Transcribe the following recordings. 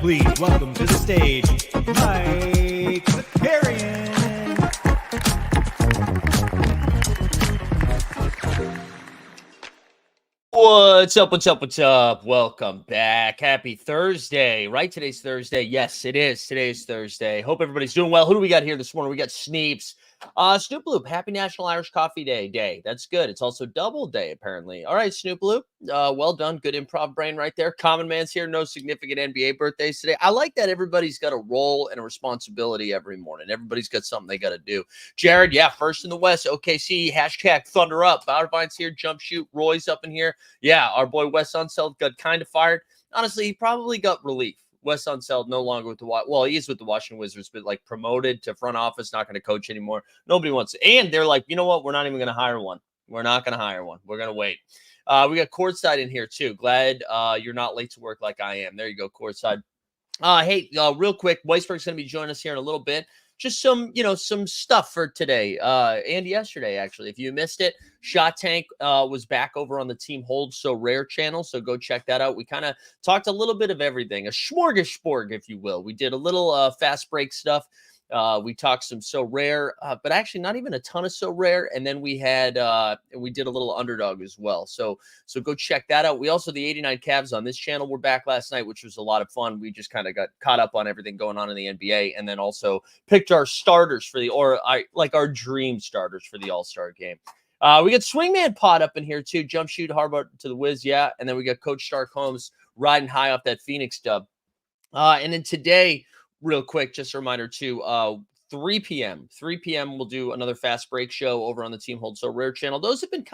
Please welcome to the stage, Mike Zakarian. What's up? What's up? What's up? Welcome back. Happy Thursday, right? Today's Thursday. Yes, it is. Today's Thursday. Hope everybody's doing well. Who do we got here this morning? We got Sneeps. Snoop Loop, happy National Irish Coffee Day. That's good. It's also double day, apparently. All right, Snoop Loop. Well done. Good improv brain right there. Common Man's here. No significant NBA birthdays today. I like that everybody's got a role and a responsibility every morning. Everybody's got something they got to do. Jared, yeah, first in the West. OKC, hashtag Thunder Up. Bauervine's here. Jump Shoot. Roy's up in here. Yeah, our boy Wes Unseld got kind of fired. Honestly, he probably got relief. Wes Unseld no longer with he is with the Washington Wizards, but like promoted to front office, not going to coach anymore. Nobody wants it. And they're like, you know what? We're not even going to hire one. We're not going to hire one. We're going to wait. We got Courtside in here too. Glad you're not late to work like I am. There you go, Courtside. Hey, real quick, Weisberg's going to be joining us here in a little bit. Just some stuff for today and yesterday, actually. If you missed it, Shot Tank was back over on the Team Hold So Rare channel, so go check that out. We kind of talked a little bit of everything, a smorgasbord, if you will. We did a little fast break stuff. We talked some So Rare, but actually not even a ton of So Rare. And then we did a little Underdog as well. So go check that out. We also, the 89 Cavs on this channel were back last night, which was a lot of fun. We just kind of got caught up on everything going on in the NBA, and then also picked our starters for our dream starters for the All-Star game. We got Swingman Pod up in here too. Jump Shoot, Harbaugh to the Wiz, yeah. And then we got Coach Stark Holmes riding high off that Phoenix dub. And then today, real quick, just a reminder too, 3 p.m. we'll do another fast break show over on the Team Hold So Rare channel. Those have been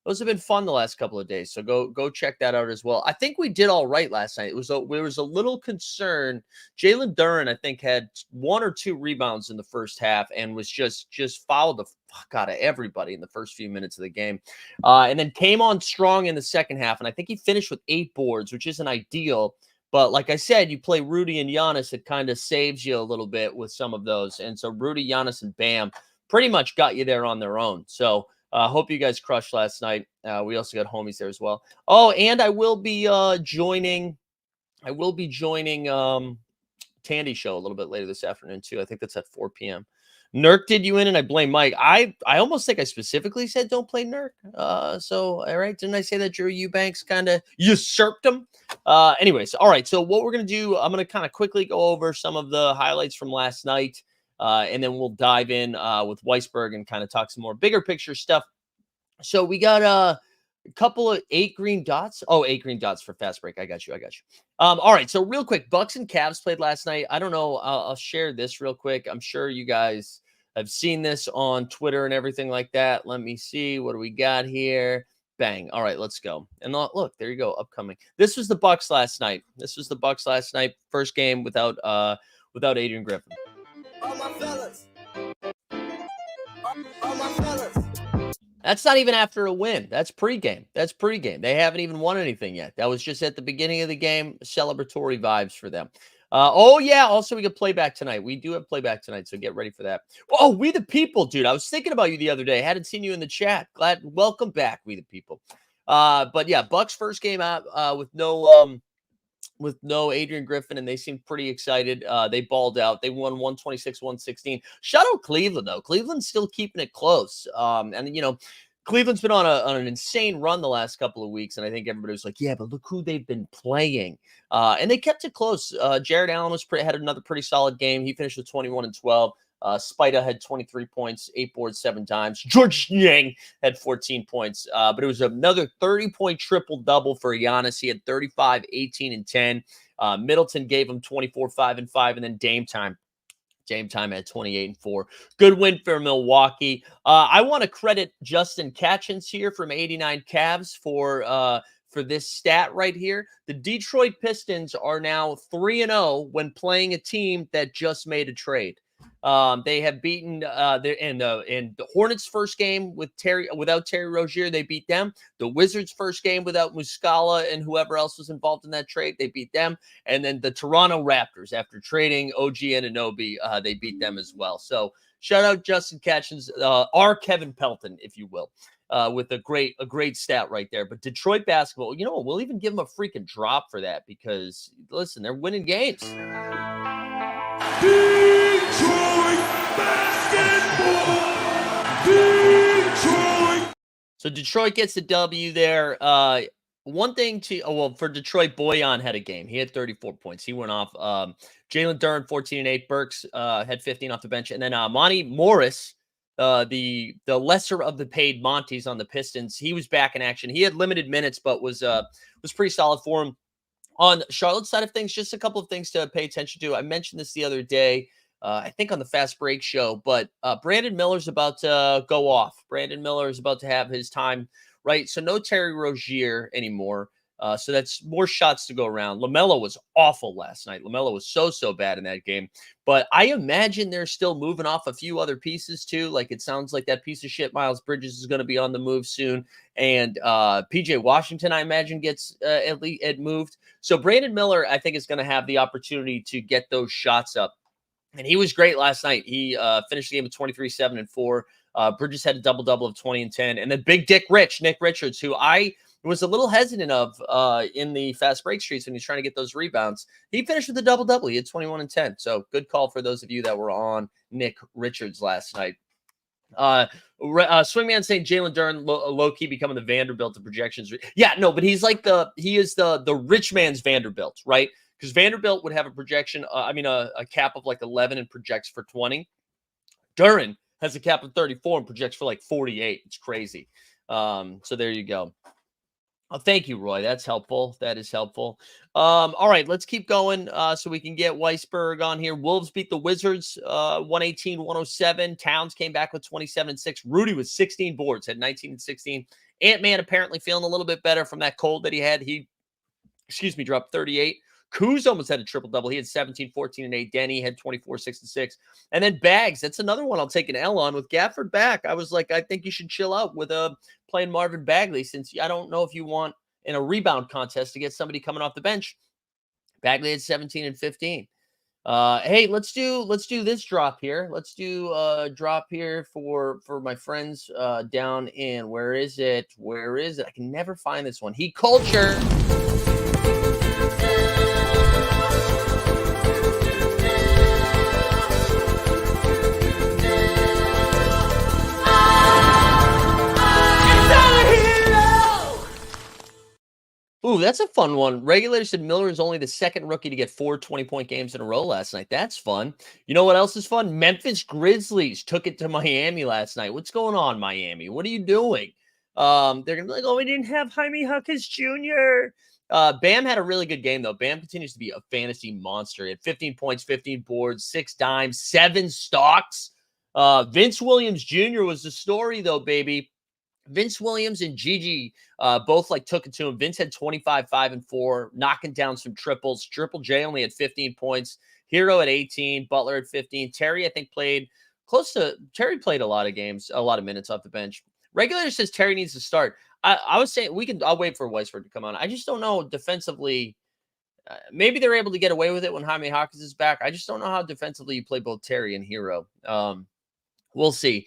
those have been fun the last couple of days. So go check that out as well. I think we did all right last night. There was a little concern. Jalen Duren, I think, had 1 or 2 rebounds in the first half and was just fouled the fuck out of everybody in the first few minutes of the game. And then came on strong in the second half. And I think he finished with 8 boards, which isn't ideal. But like I said, you play Rudy and Giannis, it kind of saves you a little bit with some of those. And so Rudy, Giannis, and Bam pretty much got you there on their own. So hope you guys crushed last night. We also got homies there as well. Oh, and I will be joining Tandy Show a little bit later this afternoon too. I think that's at 4 p.m. Nurk did you in, and I blame Mike. I almost think I specifically said don't play Nurk. So all right, didn't I say that Drew Eubanks kind of usurped him? Anyways, all right. So what we're gonna do, I'm gonna kind of quickly go over some of the highlights from last night. And then we'll dive in with Weisberg and kind of talk some more bigger picture stuff. So we got a couple of 8 green dots. Oh, 8 green dots for fast break. I got you. All right. So real quick, Bucks and Cavs played last night. I don't know. I'll share this real quick. I'm sure you guys have seen this on Twitter and everything like that. Let me see. What do we got here? Bang. All right, let's go. And look, there you go. Upcoming. This was the Bucks last night. First game without Adrian Griffin. All my fellas. All my fellas. That's not even after a win. That's pregame. They haven't even won anything yet. That was just at the beginning of the game. Celebratory vibes for them. Oh yeah. Also, we get playback tonight. We do have playback tonight, so get ready for that. Oh, we the people, dude. I was thinking about you the other day. Hadn't seen you in the chat. Welcome back, we the people. But yeah, Bucks first game out with no Adrian Griffin, and they seemed pretty excited. They balled out. They won 126-116. Shout out Cleveland, though. Cleveland's still keeping it close. And, Cleveland's been on an insane run the last couple of weeks, and I think everybody was like, yeah, but look who they've been playing. And they kept it close. Jared Allen had another pretty solid game. He finished with 21-12. Spida had 23 points, 8 boards, 7 times. George Yang had 14 points. But it was another 30-point triple-double for Giannis. He had 35, 18, and 10. Middleton gave him 24, 5, and 5. And then Dame Time had 28 and 4. Good win for Milwaukee. I want to credit Justin Catchins here from 89 Cavs for this stat right here. The Detroit Pistons are now 3-0 when playing a team that just made a trade. They have beaten in the Hornets' first game without Terry Rozier, they beat them. The Wizards' first game without Muscala and whoever else was involved in that trade, they beat them. And then the Toronto Raptors, after trading OG Anunoby, they beat them as well. So shout out Justin Catchins, our Kevin Pelton, if you will. With a great stat right there. But Detroit basketball, you know what? We'll even give them a freaking drop for that because, listen, they're winning games. Detroit basketball. Detroit. So Detroit gets the W there. One thing for Detroit, Bojan had a game. He had 34 points. He went off. Jalen Duren, 14 and 8. Burks had 15 off the bench. And then Monty Morris, the lesser of the paid Monties on the Pistons, he was back in action. He had limited minutes, but was pretty solid for him. On Charlotte's side of things, just a couple of things to pay attention to. I mentioned this the other day, I think on the Fast Break show, but Brandon Miller's about to go off. Brandon Miller is about to have his time, right? So no Terry Rozier anymore. So that's more shots to go around. LaMelo was awful last night. LaMelo was so bad in that game. But I imagine they're still moving off a few other pieces too. Like it sounds like that piece of shit Miles Bridges is going to be on the move soon. And PJ Washington, I imagine, gets at least moved. So Brandon Miller, I think, is going to have the opportunity to get those shots up. And he was great last night. He finished the game with 23, 7, and 4. Bridges had a double-double of 20 and 10. And then Big Dick Nick Richards, who I was a little hesitant of in the fast break streets when he's trying to get those rebounds. He finished with a double-double. He had 21 and 10. So good call for those of you that were on Nick Richards last night. Swingman saying Jalen Duren low-key becoming the Vanderbilt of projections. Yeah, no, but he is the rich man's Vanderbilt, right? Because Vanderbilt would have a projection, a cap of like 11 and projects for 20. Duren has a cap of 34 and projects for like 48. It's crazy. So there you go. Oh, thank you, Roy. That's helpful. That is helpful. All right, let's keep going so we can get Weisberg on here. Wolves beat the Wizards 118-107. Towns came back with 27 and 6. Rudy with 16 boards, had 19 and 16. Ant-Man apparently feeling a little bit better from that cold that he had. He dropped 38. Kuz almost had a triple-double. He had 17, 14, and 8. Denny had 24, 6, and 6. And then Bags, that's another one I'll take an L on. With Gafford back, I was like, I think you should chill out with playing Marvin Bagley, since I don't know if you want in a rebound contest to get somebody coming off the bench. Bagley had 17 and 15. Hey, let's do this drop here. Let's do a drop here for my friends down in, where is it? I can never find this one. Heat Culture. Ooh, that's a fun one. Regulators said Miller is only the second rookie to get 4 20-point games in a row last night. That's fun. You know what else is fun? Memphis Grizzlies took it to Miami last night. What's going on, Miami? What are you doing? They're going to be like, oh, we didn't have Jaime Huckins Jr. Bam had a really good game, though. Bam continues to be a fantasy monster. He had 15 points, 15 boards, 6 dimes, 7 stocks. Vince Williams Jr. was the story, though, baby. Vince Williams and Gigi both took it to him. Vince had 25, 5, and 4, knocking down some triples. Triple J only had 15 points. Hero at 18. Butler at 15. Terry, I think, played a lot of games, a lot of minutes off the bench. Regulator says Terry needs to start. I was saying I'll wait for Weisberg to come on. I just don't know defensively. maybe they're able to get away with it when Jaime Hawkins is back. I just don't know how defensively you play both Terry and Hero. We'll see.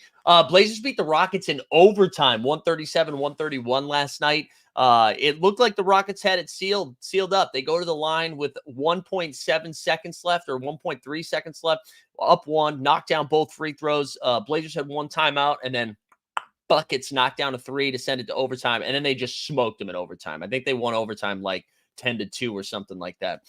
Blazers beat the Rockets in overtime, 137-131 last night. It looked like the Rockets had it sealed up. They go to the line with 1.7 seconds left or 1.3 seconds left, up one, knocked down both free throws. Blazers had one timeout, and then buckets knocked down a three to send it to overtime, and then they just smoked them in overtime. I think they won overtime like 10-2 or something like that.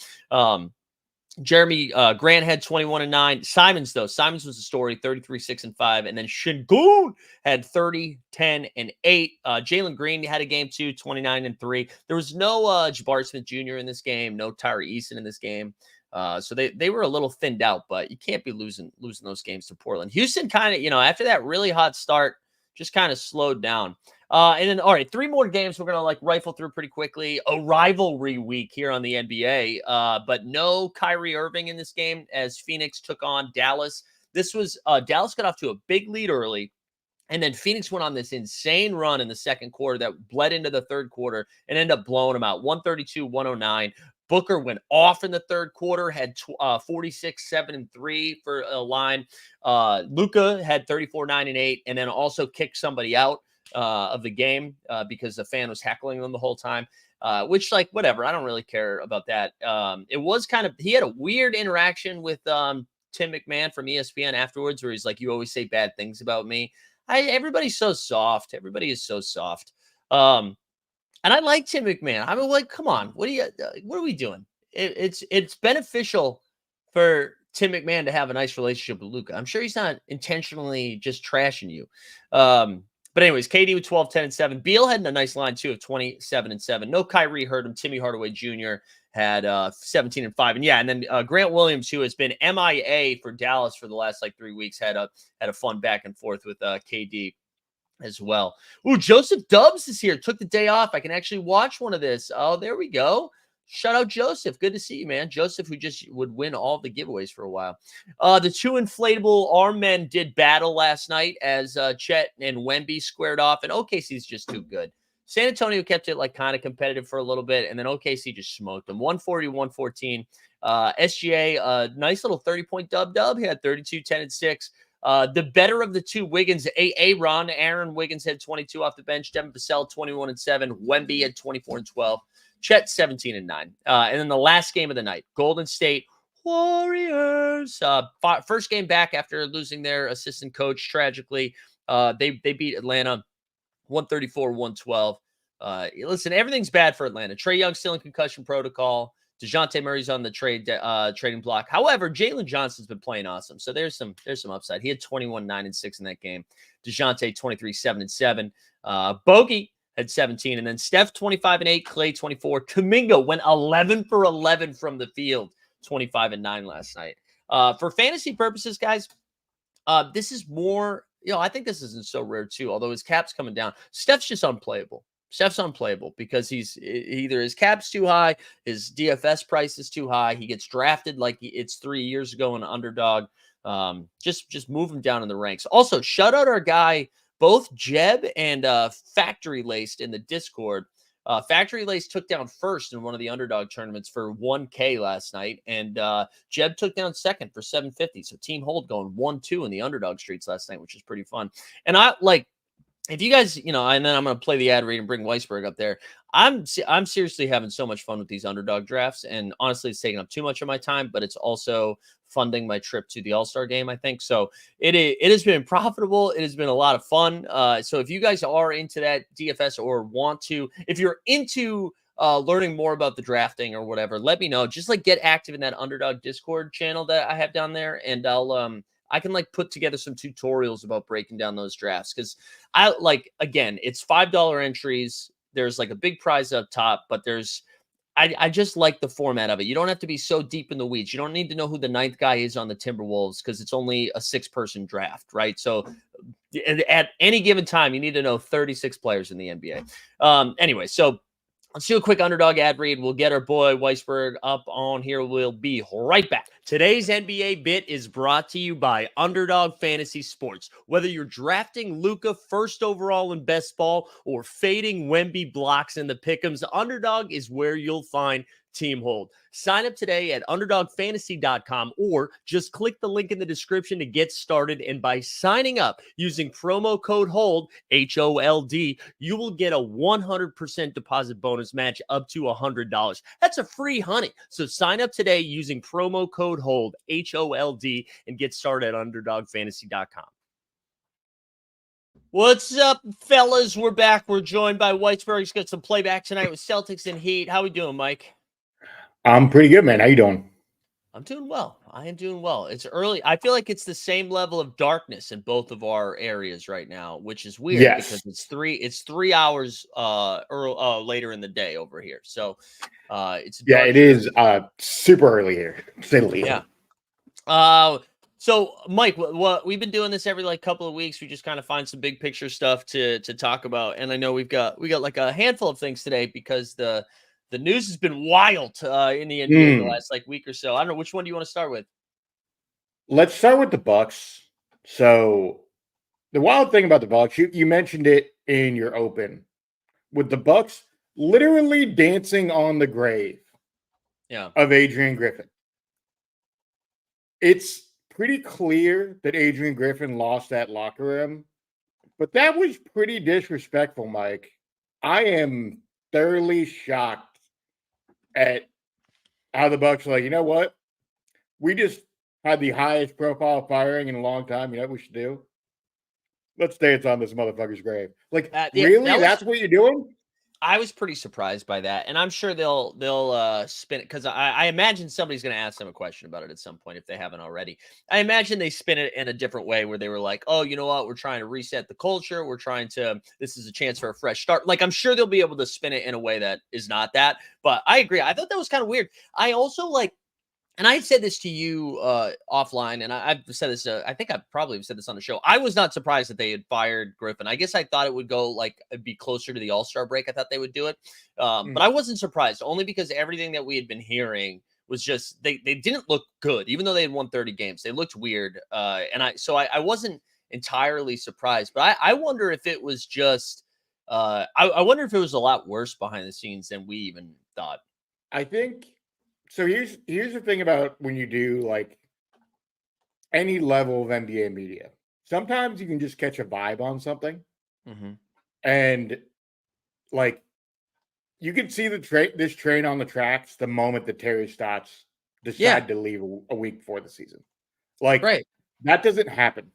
Jeremy Grant had 21-9. Simons was the story, 33-6-5. And then Şengün had 30, 10, and 8. Jalen Green had a game too, 29-3. There was no Jabari Smith Jr. in this game, no Tyree Eason in this game. So they were a little thinned out, but you can't be losing those games to Portland. Houston kind of, after that really hot start, just kind of slowed down. And then, all right, 3 more games we're going to like rifle through pretty quickly. A rivalry week here on the NBA, but no Kyrie Irving in this game as Phoenix took on Dallas. This was Dallas got off to a big lead early, and then Phoenix went on this insane run in the second quarter that bled into the third quarter and ended up blowing them out, 132-109. Booker went off in the third quarter, had 46, 7, and 3 for a line. Luka had 34, 9, and 8, and then also kicked somebody out of the game because the fan was heckling them the whole time, which, like, whatever. I don't really care about that. It was he had a weird interaction with Tim McMahon from ESPN afterwards where he's like, you always say bad things about me. Everybody's so soft. Everybody is so soft. And I like Tim McMahon. I mean, like, come on. What are we doing? It's beneficial for Tim McMahon to have a nice relationship with Luka. I'm sure he's not intentionally just trashing you. But anyways, KD with 12, 10, and 7. Beal had a nice line too of 27 and 7. No Kyrie hurt him. Timmy Hardaway Jr. had 17 and 5. And yeah, and then Grant Williams, who has been MIA for Dallas for the last like 3 weeks, had a fun back and forth with KD as well. Ooh, Joseph Dubs is here. Took the day off. I can actually watch one of this. Oh, there we go. Shout out Joseph. Good to see you, man. Joseph, who just would win all the giveaways for a while. The 2 inflatable arm men did battle last night as Chet and Wemby squared off, and OKC's just too good. San Antonio kept it like kind of competitive for a little bit, and then OKC just smoked them. 140-114. SGA, nice little 30-point dub. He had 32, 10, and 6. The better of the two Wiggins, Aaron Wiggins had 22 off the bench. Devin Vassell, 21 and 7. Wemby had 24 and 12. Chet, 17 and 9. And then the last game of the night, Golden State Warriors. First game back after losing their assistant coach tragically. They beat Atlanta 134-112. Listen, everything's bad for Atlanta. Trae Young still in concussion protocol. DeJounte Murray's on the trading block. However, Jalen Johnson's been playing awesome. So there's some upside. He had 21, 9, and 6 in that game. DeJounte, 23, 7, and 7. Bogey had 17. And then Steph, 25 and 8. Clay, 24. Kuminga went 11 for 11 from the field. 25 and 9 last night. For fantasy purposes, guys, this is more, I think this isn't so rare too, although his cap's coming down. Steph's just unplayable. Steph's unplayable because he's either his cap's too high, his DFS price is too high. He gets drafted like it's 3 years ago in underdog. Just move him down in the ranks. Also, shout out our guy, both Jeb and Factory Laced in the Discord. Factory Lace took down first in one of the underdog tournaments for 1K last night, and Jeb took down second for 750. So Team Hold going 1-2 in the underdog streets last night, which is pretty fun. And I like, if you guys, and then I'm going to play the ad read and bring Weisberg up there. I'm seriously having so much fun with these underdog drafts, and honestly, it's taking up too much of my time, but it's also funding my trip to the All-Star game, I think. So it has been profitable. It has been a lot of fun. So if you guys are into that DFS or want to, if you're into learning more about the drafting or whatever, let me know. Just like get active in that underdog Discord channel that I have down there, and I can like put together some tutorials about breaking down those drafts. Cause again, it's $5 entries. There's like a big prize up top, but I just like the format of it. You don't have to be so deep in the weeds. You don't need to know who the 9th guy is on the Timberwolves because it's only a 6-person draft, right? So at any given time, you need to know 36 players in the NBA. Anyway, so let's do a quick underdog ad read. We'll get our boy Weisberg up on here. We'll be right back. Today's NBA bit is brought to you by Underdog Fantasy Sports. Whether you're drafting Luka first overall in best ball or fading Wemby blocks in the pick'ems, Underdog is where you'll find team hold. Sign up today at underdogfantasy.com or just click the link in the description to get started. And by signing up using promo code HOLD, HOLD, you will get a 100% deposit bonus match up to $100. That's a free honey. So sign up today using promo code HOLD, HOLD, and get started at underdogfantasy.com. What's up, fellas? We're back. We're joined by Whitesburg's got some playback tonight with Celtics and Heat. How we doing, Mike? I'm pretty good, man. How you doing? I'm doing well. I am doing well. It's early. I feel like it's the same level of darkness in both of our areas right now, which is weird because it's 3 hours later in the day over here. So it's it is super early here. Yeah. So Mike, what we've been doing this every couple of weeks. We just kind of find some big picture stuff to talk about, and I know we got like a handful of things today because the news has been wild in the NBA the last week or so. I don't know, which one do you want to start with? Let's start with the Bucks. So the wild thing about the Bucks, you mentioned it in your open, with the Bucks literally dancing on the grave of Adrian Griffin. It's pretty clear that Adrian Griffin lost that locker room, but that was pretty disrespectful, Mike. I am thoroughly shocked at how the Bucks are like, you know what? We just had the highest profile firing in a long time. You know what we should do? Let's dance on this motherfucker's grave. Really? That's what you're doing? I was pretty surprised by that, and I'm sure they'll spin it because I imagine somebody's going to ask them a question about it at some point if they haven't already. I imagine they spin it in a different way where they were like, "Oh, you know what? We're trying to reset the culture. This is a chance for a fresh start." Like, I'm sure they'll be able to spin it in a way that is not that. But I agree. I thought that was kind of weird. I also and I said this to you offline, and I've said this. I think I probably have said this on the show. I was not surprised that they had fired Griffin. I guess I thought it would go it'd be closer to the All-Star break. I thought they would do it, but I wasn't surprised only because everything that we had been hearing was just they didn't look good, even though they had won 30 games. They looked weird, and I wasn't entirely surprised. But I wonder if it was just I wonder if it was a lot worse behind the scenes than we even thought. I think. So here's the thing about when you do any level of NBA media. Sometimes you can just catch a vibe on something, and you can see this train on the tracks the moment that Terry Stotts decide to leave a week before the season. That doesn't happen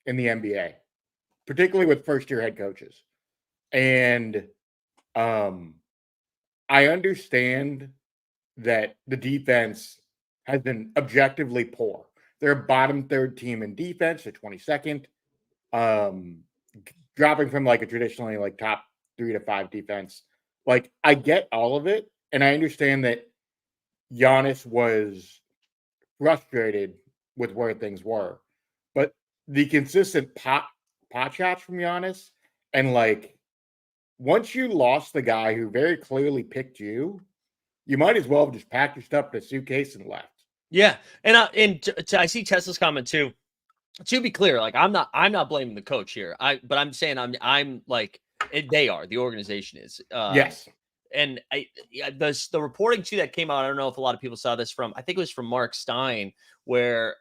in the NBA, particularly with first-year head coaches. And I understand that the defense has been objectively poor. They're a bottom third team in defense, they're 22nd, dropping from a traditionally top 3 to 5 defense. I get all of it, and I understand that Giannis was frustrated with where things were, but the consistent pot shots from Giannis, and once you lost the guy who very clearly picked you, you might as well have just packed your stuff in a suitcase and left. Yeah, and I see Tesla's comment too. To be clear, I'm not blaming the coach here. But I'm saying they are, the organization is. Yes. And the reporting too that came out, I don't know if a lot of people saw this I think it was from Mark Stein, where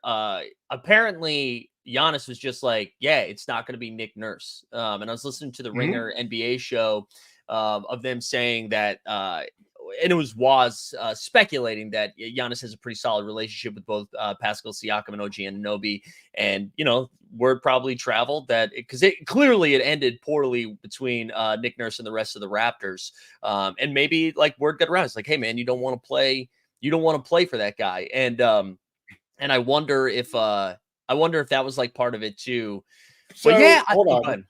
apparently Giannis was just it's not going to be Nick Nurse. And I was listening to the Ringer NBA show of them saying that and it was speculating that Giannis has a pretty solid relationship with both Pascal Siakam and OG Anunoby. And, word probably traveled that because it ended poorly between Nick Nurse and the rest of the Raptors. And maybe word got around. It's hey, man, you don't want to play for that guy. And I wonder if that was part of it too. So but yeah, hold on.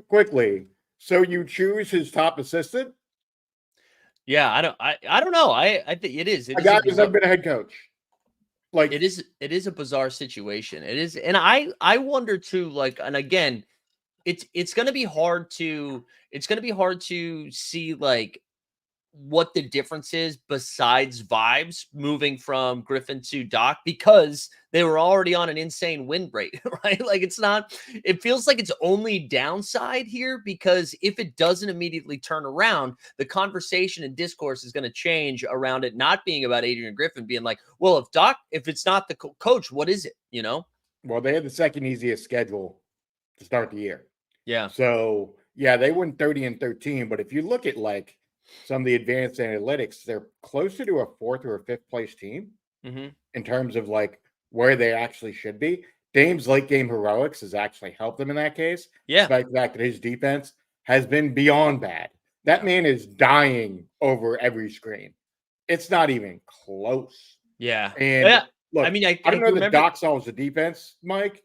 Quickly. So you choose his top assistant? Yeah, I don't know. I think it is. A guy who's never been a head coach. It is a bizarre situation. It is, and I wonder too. And again, it's going to be hard to see what the difference is besides vibes moving from Griffin to Doc, because they were already on an insane win rate, right? Like it feels like it's only downside here, because if it doesn't immediately turn around, the conversation and discourse is going to change around it not being about Adrian Griffin being like, well, if it's not the coach, what is it? Well, they had the second easiest schedule to start the year. Yeah. So, yeah, they went 30-13. But if you look at like some of the advanced analytics, they're closer to a fourth or a fifth place team in terms of like where they actually should be. Dame's late game heroics has actually helped them in that case. Yeah. Despite the fact that his defense has been beyond bad. That man is dying over every screen. It's not even close. Yeah. And yeah. look, I mean, I don't know that remember. Doc solves the defense, Mike.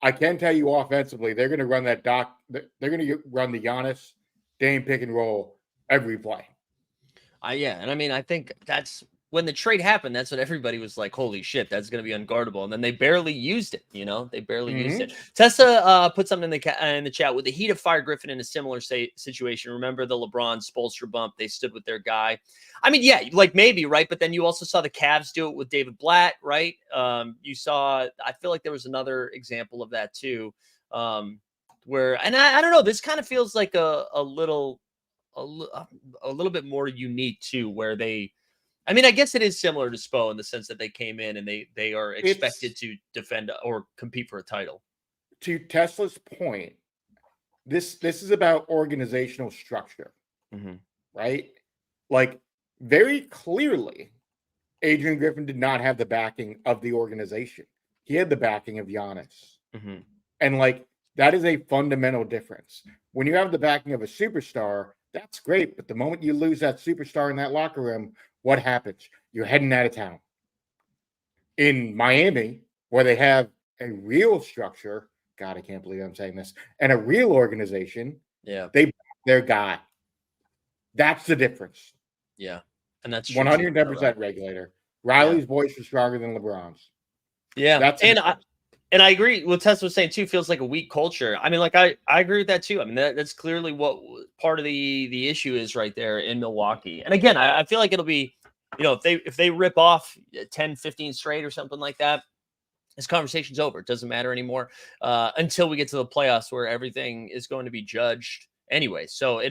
I can tell you offensively, they're going to run that Doc. They're going to run the Giannis Dame pick and roll every play. Yeah, and I mean, I think that's when the trade happened. That's what everybody was like, "Holy shit, that's going to be unguardable." And then they barely used it. They barely used it. Tessa put something in the chat. With the Heat of Fire Griffin in a similar situation. Remember the LeBron Spoelstra bump? They stood with their guy. I mean, yeah, like maybe right, but then you also saw the Cavs do it with David Blatt, right? You saw. I feel like there was another example of that too, where, and I don't know. This kind of feels like a little bit more unique too, where I mean, I guess it is similar to Spo in the sense that they came in and they are expected to defend or compete for a title. To Tesla's point, this is about organizational structure, right? Like very clearly, Adrian Griffin did not have the backing of the organization. He had the backing of Giannis, and like that is a fundamental difference. When you have the backing of a superstar, that's great. But the moment you lose that superstar in that locker room, what happens? You're heading out of town. In Miami, where they have a real structure, God, I can't believe I'm saying this, and a real organization, they back their guy. That's the difference. Yeah. And that's 110% regulator. Riley's voice is stronger than LeBron's. Yeah. And I agree with Tess was saying too, feels like a weak culture. I mean, like I agree with that too. I mean, that's clearly what part of the issue is right there in Milwaukee. And again, I feel like it'll be, if they rip off 10, 15 straight or something like that, this conversation's over. It doesn't matter anymore until we get to the playoffs where everything is going to be judged anyway. So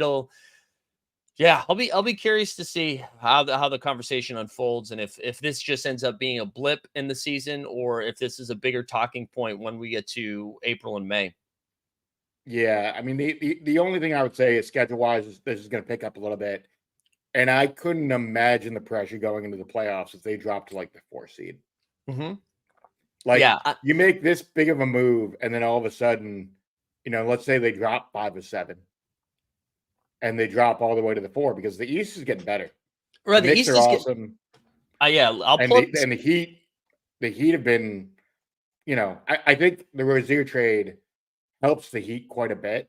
I'll be curious to see how the conversation unfolds, and if this just ends up being a blip in the season, or if this is a bigger talking point when we get to April and May. Yeah, I mean the only thing I would say is schedule wise is this is going to pick up a little bit, and I couldn't imagine the pressure going into the playoffs if they dropped to like the 4th seed. Like you make this big of a move, and then all of a sudden, let's say they drop 5 or 7. And they drop all the way to the 4 because the East is getting better. Right, the Knicks are awesome. And the Heat have been, I think the Rozier trade helps the Heat quite a bit.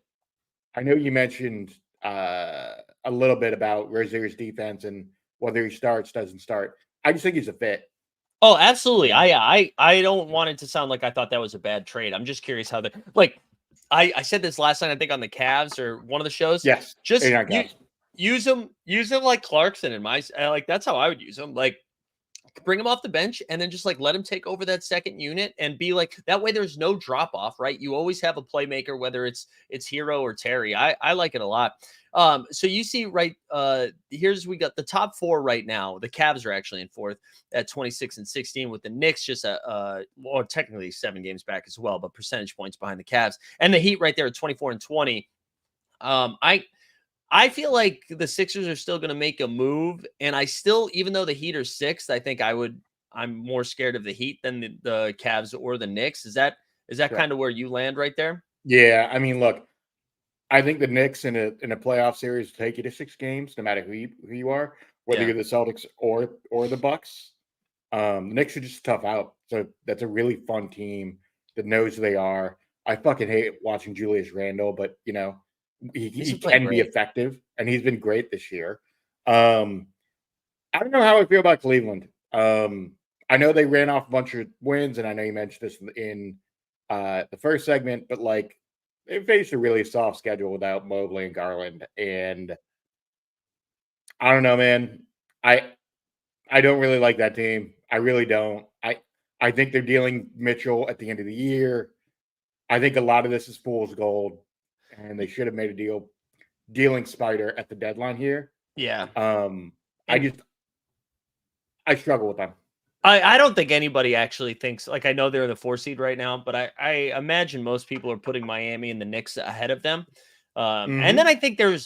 I know you mentioned a little bit about Rozier's defense and whether he starts, doesn't start. I just think he's a fit. Oh, absolutely. I don't want it to sound like I thought that was a bad trade. I'm just curious how I said this last night, I think on the Cavs or one of the shows. Yes. Just use them like Clarkson in my, like, that's how I would use them. Like, bring him off the bench and then just like let him take over that second unit and be like, that way there's no drop off, right? You always have a playmaker, whether it's Hero or Terry. I like it a lot. So you see, right, we got the top 4 right now. The Cavs are actually in 4th at 26-16, with the Knicks just well, technically 7 games back as well, but percentage points behind the Cavs, and the Heat right there at 24-20. I feel like the Sixers are still going to make a move, and even though the Heat are 6th, I think I'm more scared of the Heat than the Cavs or the Knicks. Is that kind of where you land right there? Yeah, I mean, look, I think the Knicks in a playoff series will take you to 6 games, no matter who you are, whether you're the Celtics or the Bucks. The Knicks are just tough out. So that's a really fun team that knows who they are. I fucking hate watching Julius Randle, but he can be effective, and he's been great this year. I don't know how I feel about Cleveland. I know they ran off a bunch of wins, and I know you mentioned this in the first segment, but like, they faced a really soft schedule without Mobley and Garland, and I don't know, man. I don't really like that team. I really don't. I think they're dealing Mitchell at the end of the year. I think a lot of this is fool's gold, and they should have made a deal dealing Spider at the deadline here. Yeah. I just I struggle with them. I don't think anybody actually thinks, like, I know they're in the 4 seed right now, but I imagine most people are putting Miami and the Knicks ahead of them. And then Mhm.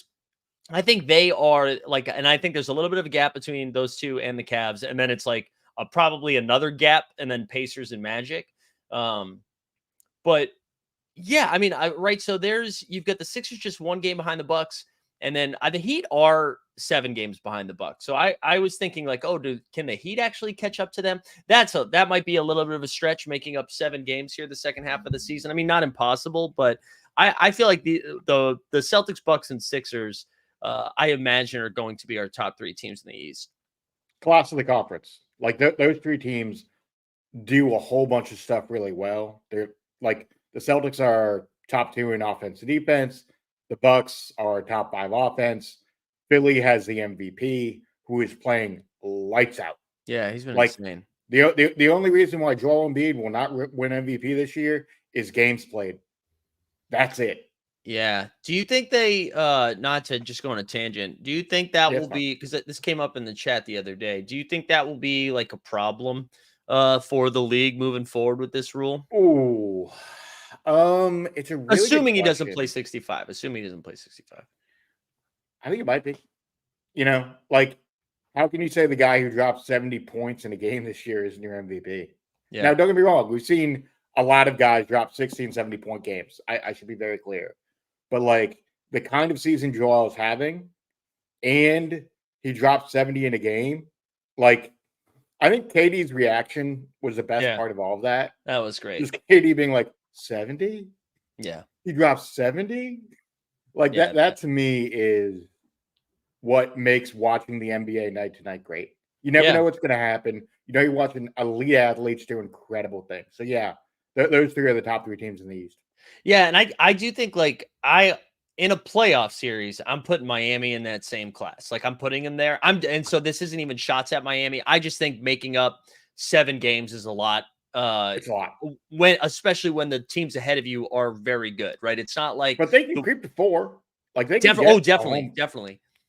I think they are like, and I think there's a little bit of a gap between those two and the Cavs, and then it's like probably another gap, and then Pacers and Magic. Um, but yeah, I mean, right. So you've got the Sixers just 1 game behind the Bucks, and then the Heat are 7 games behind the Bucks. So I was thinking like, oh, can the Heat actually catch up to them? That might be a little bit of a stretch, making up 7 games here the second half of the season. I mean, not impossible, but I feel like the Celtics, Bucks, and Sixers, I imagine, are going to be our top 3 teams in the East. Class of the conference. Like those three teams do a whole bunch of stuff really well. They're like the Celtics are top 2 in offense and defense. The Bucks are top 5 offense. Philly has the MVP who is playing lights out. Yeah, he's been Like insane. the only reason why Joel Embiid will not win MVP this year is games played. That's it. Yeah. Do you think they not to just go on a tangent, do you think that Yeah, will it's fine. be, because this came up in the chat the other day, do you think that will be like a problem for the league moving forward with this rule? Ooh, it's a really good Assuming he doesn't play question. 65. Assuming he doesn't play 65. I think it might be. Like how can you say the guy who dropped 70 points in a game this year isn't your MVP? Yeah. Now, don't get me wrong. We've seen a lot of guys drop 16, 70-point games. I should be very clear. But like the kind of season Joel is having, and he dropped 70 in a game, like I think Katie's reaction was the best Yeah. part of all of that. That was great. Just Katie being like, 70? Yeah. He dropped 70? Like Yeah. that to me is what makes watching the NBA night to night great. You never Yeah. know what's going to happen. You're watching elite athletes do incredible things. So yeah, those three are the top 3 teams in the East. Yeah, and I do think, like, in a playoff series, I'm putting Miami in that same class. Like, I'm putting them there. And so this isn't even shots at Miami. I just think making up 7 games is a lot. It's a lot, Especially when the teams ahead of you are very good, right? It's not like but they can the creep to 4. Like they can get definitely.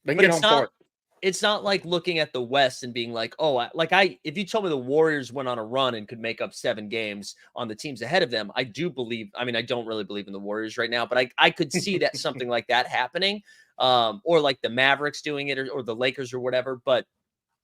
they can But get home court. it's not like looking at the West and being like, oh, if you told me the Warriors went on a run and could make up 7 games on the teams ahead of them, I do believe. I mean, I don't really believe in the Warriors right now, but I could see that something like that happening, or like the Mavericks doing it, or the Lakers or whatever. But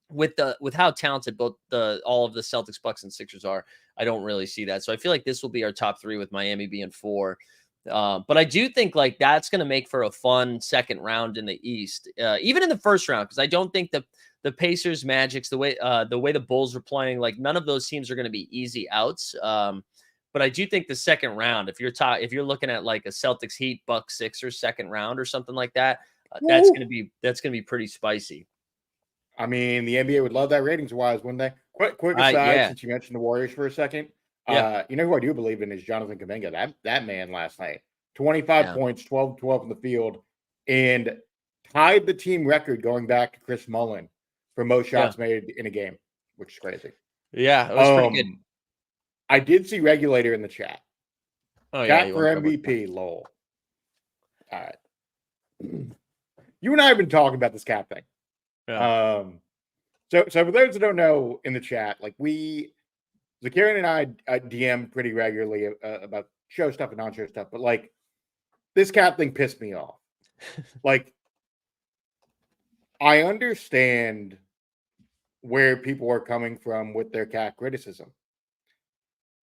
with how talented both all of the Celtics, Bucks, and Sixers are, I don't really see that. So I feel like this will be our top 3 with Miami being 4. But I do think like that's going to make for a fun second round in the East, even in the first round, because I don't think the Pacers, Magics, the way the Bulls are playing, like none of those teams are going to be easy outs. But I do think the second round, if you're looking at like a Celtics, Heat, Bucks, Sixers second round or something like that, that's going to be pretty spicy. I mean, the NBA would love that ratings wise, wouldn't they? Quick aside, Yeah, since you mentioned the Warriors for a second, yeah, you know who I do believe in is Jonathan Kuminga. That man last night, 25 yeah, points, 12 in the field, and tied the team record going back to Chris Mullin for most yeah, shots made in a game, which is crazy. yeah. It was pretty good. I did see Regulator in the chat. Oh yeah, Chat you for want to cover it? MVP, lol. All right. You and I have been talking about this cat thing. Yeah. So for those that don't know in the chat, like Zakarian and I DM pretty regularly about show stuff and non-show stuff, but like this cat thing pissed me off. Like I understand where people are coming from with their cat criticism.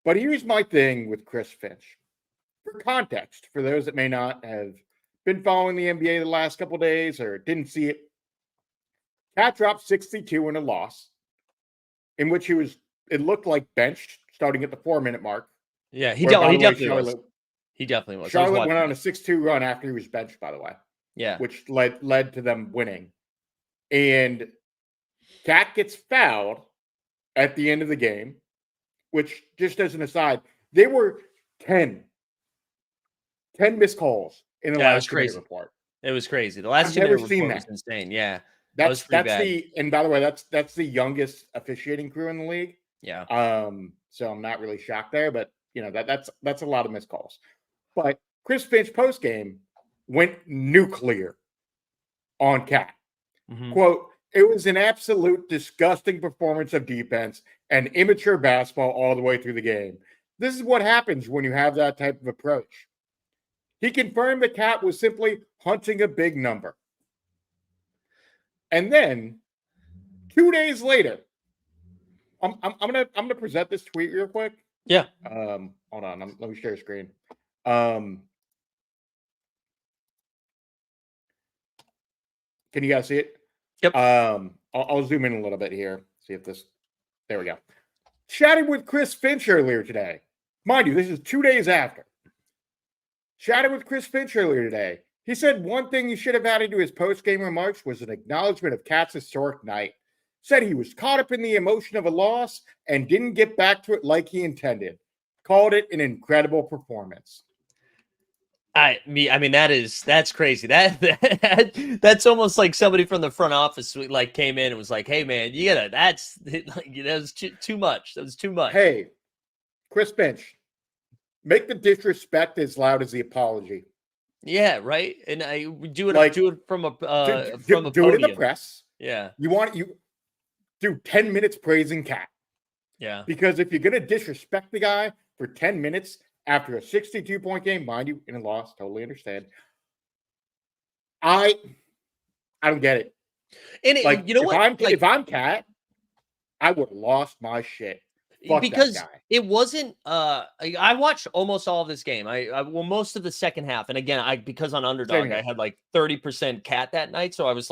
But here's my thing with Chris Finch. For context, for those that may not have been following the NBA the last couple of days or didn't see it, Cat dropped 62 in a loss, in which it looked like benched starting at the 4-minute mark. Yeah, he Where, by the way, definitely was. He definitely was. Charlotte went on a 6-2 run after he was benched, by the way. Yeah. Which led to them winning. And Cat gets fouled at the end of the game, which, just as an aside, there were 10 missed calls in the last 2-minute report. It was crazy. The last I've 2-minute never seen report was that. insane. Yeah. was pretty bad. and by the way, that's the youngest officiating crew in the league. Yeah. So I'm not really shocked there, but that's a lot of missed calls. But Chris Finch post game went nuclear on Cat. Mhm. Quote, "It was an absolute disgusting performance of defense and immature basketball all the way through the game. This is what happens when you have that type of approach." He confirmed the Cat was simply hunting a big number. And then 2 days later, I'm gonna present this tweet real quick. Yeah. Hold on, let me share screen. Can you guys see it? Yep. I'll zoom in a little bit here. See if this. There we go. Chatted with Chris Finch earlier today. Mind you, this is 2 days after. Chatted with Chris Finch earlier today. He said one thing he should have added to his post-game remarks was an acknowledgement of Cat's historic night. Said he was caught up in the emotion of a loss and didn't get back to it like he intended. Called it an incredible performance. I mean that's crazy. That's almost like somebody from the front office like came in and was like, "Hey man, you gotta that was too much. That was too much." Hey, Chris Finch, make the disrespect as loud as the apology. Yeah, right. And I do it Like, do it from a do it in the press. Yeah. You do 10 minutes praising Cat. Yeah. Because if you're gonna disrespect the guy for 10 minutes after a 62-point game, mind you, in a loss, totally understand. I don't get it. And Like, you know what? If I'm Cat, I would have lost my shit. Fuck Because that guy. it wasn't I watched almost all of this game. Well, most of the second half. And again, because on Underdog I had like 30% Cat that night, so I was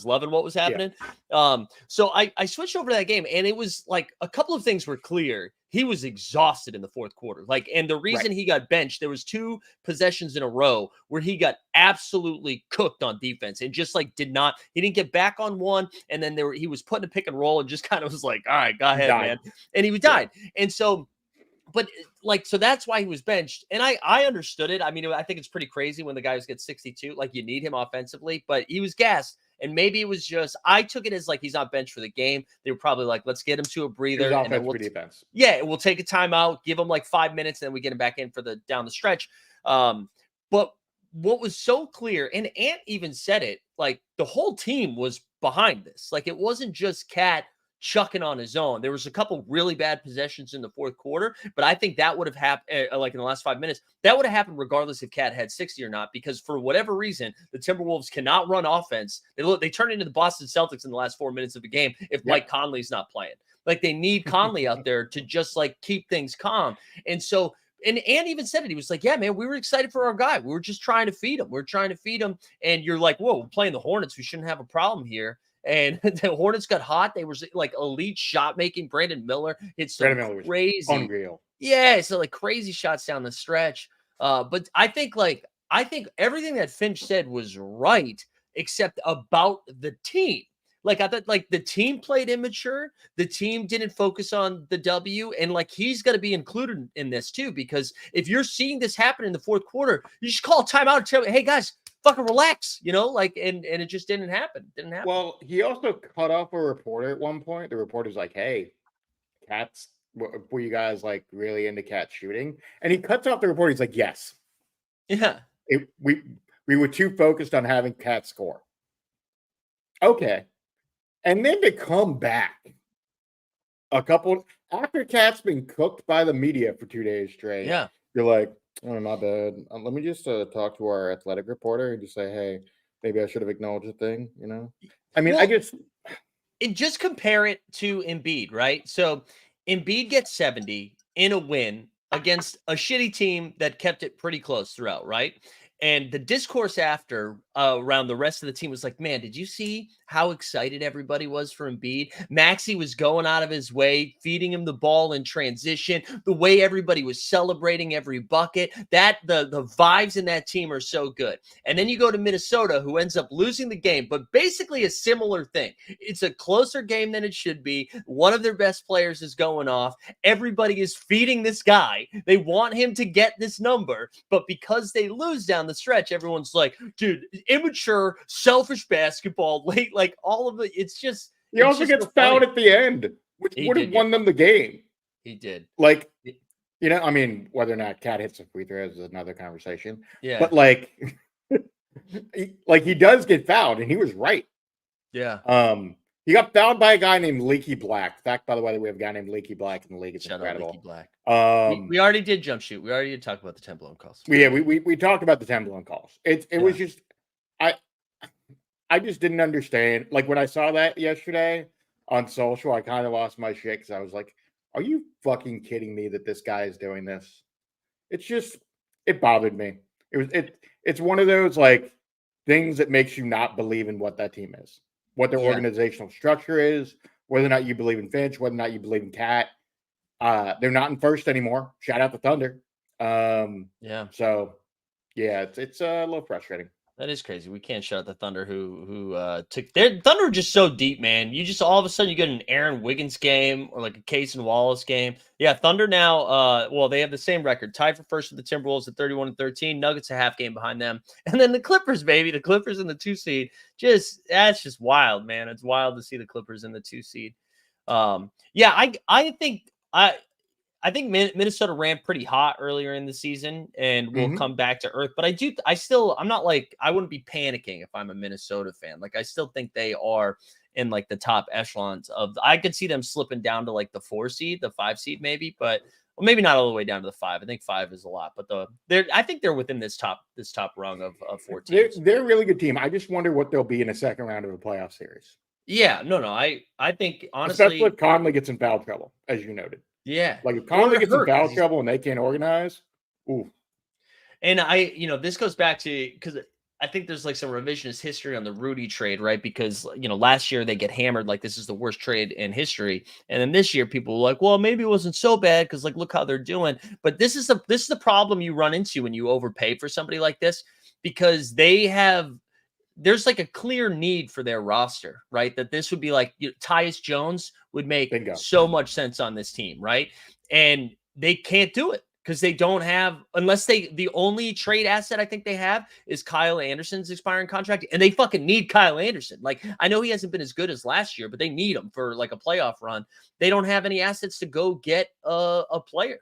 loving what was happening. So I switched over to that game, and it was like a couple of things were clear. He was exhausted in the fourth quarter. And the reason he got benched, there was 2 possessions in a row where he got absolutely cooked on defense and just he didn't get back on one. And then he was putting a pick and roll and just kind of was like, all right, go ahead, man. And he died. And so, but so that's why he was benched. And I understood it. I mean, I think it's pretty crazy when the guys get 62, you need him offensively, but he was gassed. And maybe it was just, I took it as he's not benched for the game. They were probably like, let's get him to a breather. And then defense. Yeah, we'll take a timeout, give him 5 minutes, and then we get him back in for the down the stretch. But what was so clear, and Ant even said it, the whole team was behind this. It wasn't just Cat chucking on his own. There was a couple really bad possessions in the fourth quarter, but I think that would have happened in the last 5 minutes. That would have happened regardless if Cat had 60 or not, because for whatever reason, the Timberwolves cannot run offense. They turn into the Boston Celtics in the last 4 minutes of the game if Mike Conley's not playing. They need Conley out there to just keep things calm. And so, and even said it. He was like, yeah, man, we were excited for our guy. We were just trying to feed him. And you're like, whoa, we're playing the Hornets. We shouldn't have a problem here. And the Hornets got hot. They were elite shot making. Brandon Miller hit some crazy, unreal. Yeah, so crazy shots down the stretch. But I think everything that Finch said was right, except about the team. I thought the team played immature. The team didn't focus on the W, and he's got to be included in this too, because if you're seeing this happen in the fourth quarter, you just call a timeout and tell me, hey guys, fucking relax, and it just didn't happen. Well, he also cut off a reporter at one point. The reporter's like, hey, Cat's, were you guys really into Cat shooting? And he cuts off the reporter. He's like, yes. Yeah. We were too focused on having Cat score. Okay. And then to come back after Cat's been cooked by the media for 2 days straight. Yeah. You're like, oh, my bad. Let me just talk to our athletic reporter and just say, hey, maybe I should have acknowledged the thing, I mean, just compare it to Embiid, right? So Embiid gets 70 in a win against a shitty team that kept it pretty close throughout, right? And the discourse after around the rest of the team was like, man, did you see how excited everybody was for Embiid? Maxey was going out of his way, feeding him the ball in transition, the way everybody was celebrating every bucket. That the vibes in that team are so good. And then you go to Minnesota, who ends up losing the game, but basically a similar thing. It's a closer game than it should be. One of their best players is going off. Everybody is feeding this guy. They want him to get this number, but because they lose down down the stretch, everyone's like, dude, immature, selfish basketball, late, like all of it. It's just He also gets so fouled funny. at the end, which He would have did get won them the game. He did. Like, I mean, whether or not Cat hits the free throws is another conversation. Yeah. But like, he does get fouled, and he was right. Yeah. He got fouled by a guy named Leaky Black. The fact, by the way, that we have a guy named Leaky Black in the league is Shout out incredible. Leaky Black. We already did jump shoot. We already did talk about the 10 blown calls. Yeah, we talked about the 10 blown calls. It was just I just didn't understand. Like when I saw that yesterday on social, I kind of lost my shit because I was like, "Are you fucking kidding me that this guy is doing this?" It bothered me. It's one of those like things that makes you not believe in what that team is, what their organizational structure is, whether or not you believe in Finch, whether or not you believe in Cat. They're not in first anymore. Shout out to Thunder. So yeah, it's a little frustrating. That is crazy. We can't shut out the Thunder who took their Thunder just so deep, man. You just all of a sudden you get an Aaron Wiggins game or like a Case and Wallace game. Yeah, Thunder now, well, they have the same record, tied for first with the Timberwolves at 31-13. Nuggets a half game behind them. And then the Clippers, baby. The Clippers in the 2 seed. That's just wild, man. It's wild to see the Clippers in the 2 seed. I think Minnesota ran pretty hot earlier in the season and will come back to earth. But I'm not like, I wouldn't be panicking if I'm a Minnesota fan. Like, I still think they are in like the top echelons I could see them slipping down to like the 4 seed, the 5 seed maybe, but maybe not all the way down to the 5. I think 5 is a lot, but I think they're within this top rung of 4 teams. They're a really good team. I just wonder what they'll be in a second round of a playoff series. Yeah, no. I think honestly, especially if Conley gets in foul trouble, as you noted. Yeah. Like if Conley gets in foul trouble and they can't organize, ooh. And this goes back to, because I think there's like some revisionist history on the Rudy trade, right? Because, last year they get hammered like this is the worst trade in history. And then this year people were like, well, maybe it wasn't so bad because like, look how they're doing. But this is the problem you run into when you overpay for somebody like this, because there's like a clear need for their roster, right? That this would be like Tyus Jones would make so much sense on this team, right? And they can't do it because they don't have, the only trade asset I think they have is Kyle Anderson's expiring contract, and they fucking need Kyle Anderson. Like, I know he hasn't been as good as last year, but they need him for like a playoff run. They don't have any assets to go get a player.